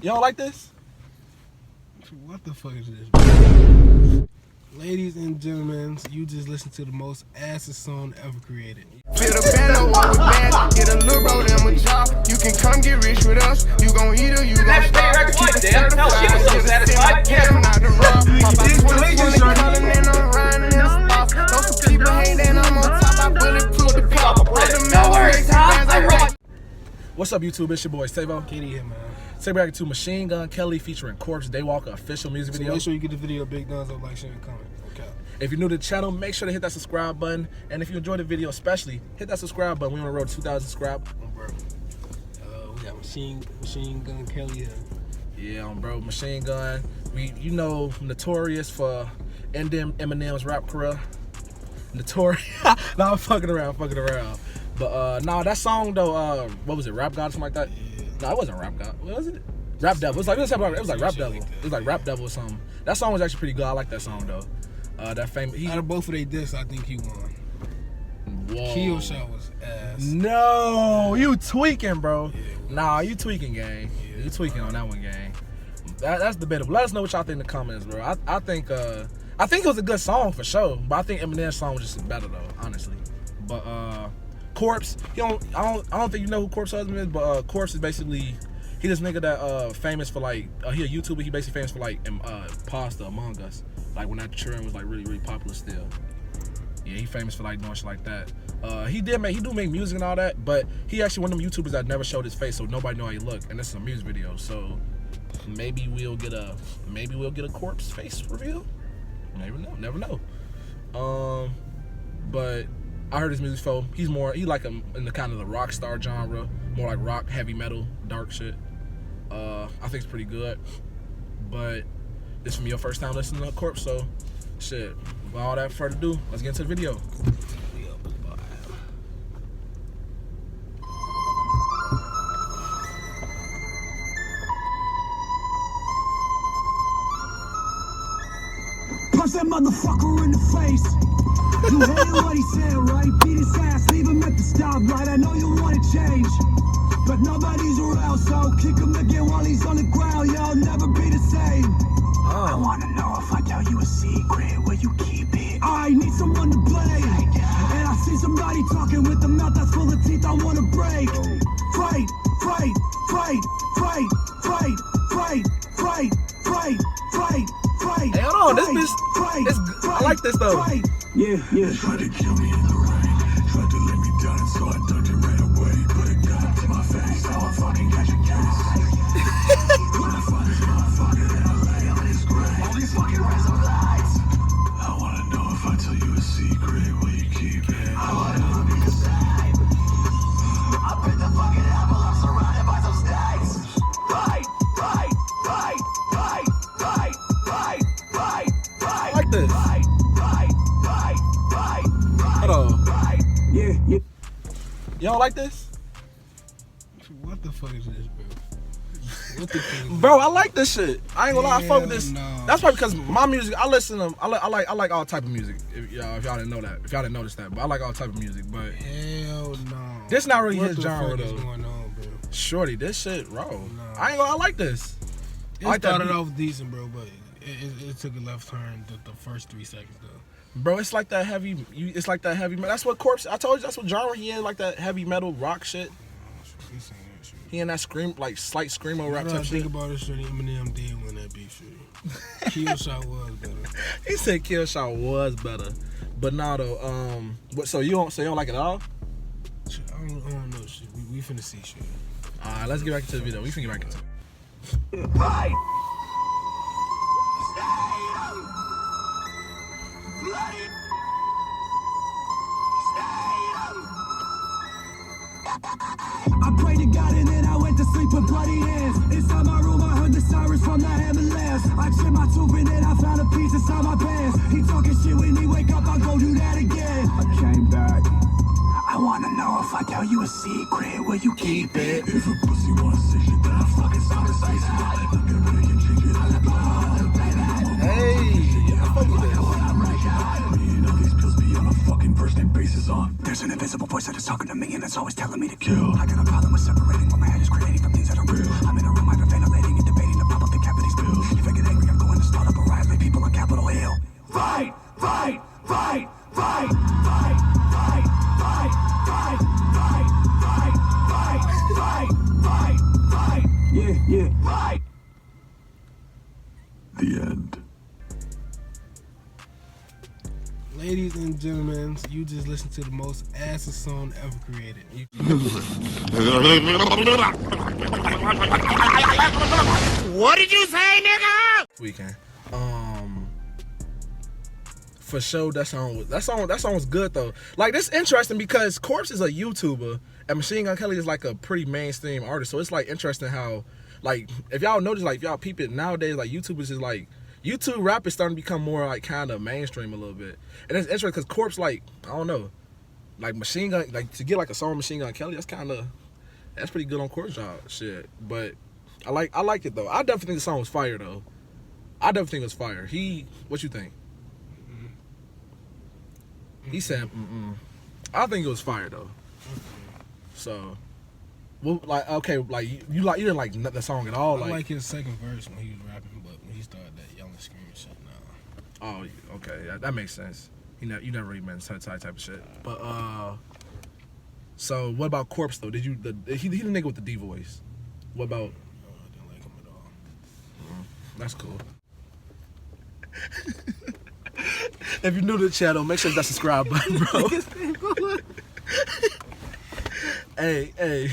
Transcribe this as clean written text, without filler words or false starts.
You don't like this? What the fuck is this? Ladies and gentlemen, you just listened to the most acid song ever created. Feel the band walk with bands, get a little bro them a job. You can come get rich with us. You gon' eat or you gon' starve. Hell, she was so satisfied. I'm not the rock. Pop out 20 calling and I'm riding in the spot. Those people hate and I'm on top. I bulletproof the pop. No worries, huh? What's up, YouTube? It's your boy Savo. Kitty here, man. Take back to Machine Gun Kelly featuring Corpse Daywalker official music video. Make sure you get the video big thumbs up, like, share, and comment. Okay. If you're new to the channel, make sure to hit that subscribe button. And if you enjoyed the video especially, hit that subscribe button. We're on the road to 2,000 subscribed. We got Machine Gun Kelly here. Yeah, bro, Machine Gun. You know, notorious for ending Eminem's rap career. Notorious. Nah, I'm fucking around. But nah, that song though, what was it? Rap God or something like that? Yeah. No, it wasn't Rap God. What was it? Rap Devil. It was like Rap Devil. It was like Rap Devil or something. That song was actually pretty good. I like that song though. That famous. Out of both of they discs, I think he won. Whoa. Kill Shot was ass. No, you tweaking, bro. Yeah, Nah, you tweaking, gang. Yeah, You tweaking on that one, gang. That's debatable. Let us know what y'all think in the comments, bro. I think it was a good song for sure, but I think Eminem's song was just better though, honestly. But Corpse, I don't think you know who Corpse husband is, but Corpse is basically this nigga that famous for like he a YouTuber. He basically famous for like Pasta Among Us, like when that trend was like really popular still. Yeah, he famous for like doing shit like that. He do make music and all that, but he actually one of them YouTubers that never showed his face, so nobody know how he look. And this is a music video, so maybe we'll get a Corpse face reveal. Never know. But I heard his music before. He like in the kind of the rock star genre, more like rock, heavy metal, dark shit. I think it's pretty good. But this is your first time listening to Corpse, so shit. Without all that further ado, let's get into the video. Punch that motherfucker in the face. You heard what he said, right? Beat his ass, leave him at the stoplight. I know you want to change, but nobody's around, so kick him again while he's on the ground. Y'all never be the same. I wanna know if I tell you a secret, where you keep it. I need someone to blame, and I see somebody talking with a mouth that's full of teeth I wanna break. Fight. Hey, hold on, this bitch, I like this though. Yeah. Tried to kill me in the rain, tried to lay me down, so I ducked it right away. Put a gun up to my face, now I fucking got your case. When I find this motherfucker, then I lay on his grave. All these fucking ransom lights. I wanna know if I tell you a secret, will you keep it? I wanna know if you can save. I bit the fucking apple, I'm surrounded by some snakes. Fight. I like this. Hold on. Yeah. You don't like this? What the fuck is this, bro? What the fuck is this? Bro, I like this shit. I ain't gonna lie, I fuck with this. No. That's probably because my music, I listen to them. I like all type of music. If y'all didn't know that, if y'all didn't notice that, but I like all type of music. But Hell no. this not really What his the genre fuck though. is going on, bro? Shorty, this shit raw. No. I like this. It I like that started beat. off decent, bro, but it took a left turn the first 3 seconds, though. Bro, it's like that heavy. It's like that heavy. That's what Corpse. I told you that's what genre he in. Like that heavy metal rock shit. He's saying that shit. He in that scream, like slight screamo rap Now that type I shit. think about it, shit, Eminem did win that beat, shit. Kill Shot was better. He said Kill Shot was better, but nah though. So you don't like it at all? Shit, I don't know, shit. We finna see shit. All right, let's get back into the video. We finna get back into it. Fight! I prayed to God and then I went to sleep with bloody hands. Inside my room I heard the sirens from the ambulance. I chipped my tooth and then I found a piece inside my pants. He talking shit when he wake up, I'll go do that again. I came back. I wanna know if I tell you a secret, will you keep it? If a pussy wants to shit, then I fucking stop his face. Hey, I fuck with this. There's an invisible voice that is talking to me and it's always telling me to kill. I got a problem with separating what my head is creating from things that are real. I'm in a room hyperventilating, Yeah. Right. The end. Ladies and gentlemen, you just listened to the most acid song ever created. What did you say, nigga? Weekend. For sure, that song was good though. Like, this interesting because Corpse is a YouTuber and Machine Gun Kelly is like a pretty mainstream artist. So it's like interesting how, like, if y'all notice, like, if y'all peep it nowadays, like, YouTubers is like, YouTube rap is starting to become more like kind of mainstream a little bit. And it's interesting because Corpse, like, I don't know, like Machine Gun, like to get like a song Machine Gun Kelly, that's pretty good on Corpse job shit. But I like it though. I definitely think the song was fire though. I definitely think it was fire. What you think? He said, I think it was fire though. So, well, like, okay, like you didn't like the song at all. I like his second verse when he was rapping, but when he started that yelling, screaming shit, nah. Oh, okay, that makes sense. You never really meant that type of shit. But so what about Corpse though? He the nigga with the D voice? What about? No, I didn't like him at all. That's cool. If you're new to the channel, make sure you hit that subscribe button, bro. Hey.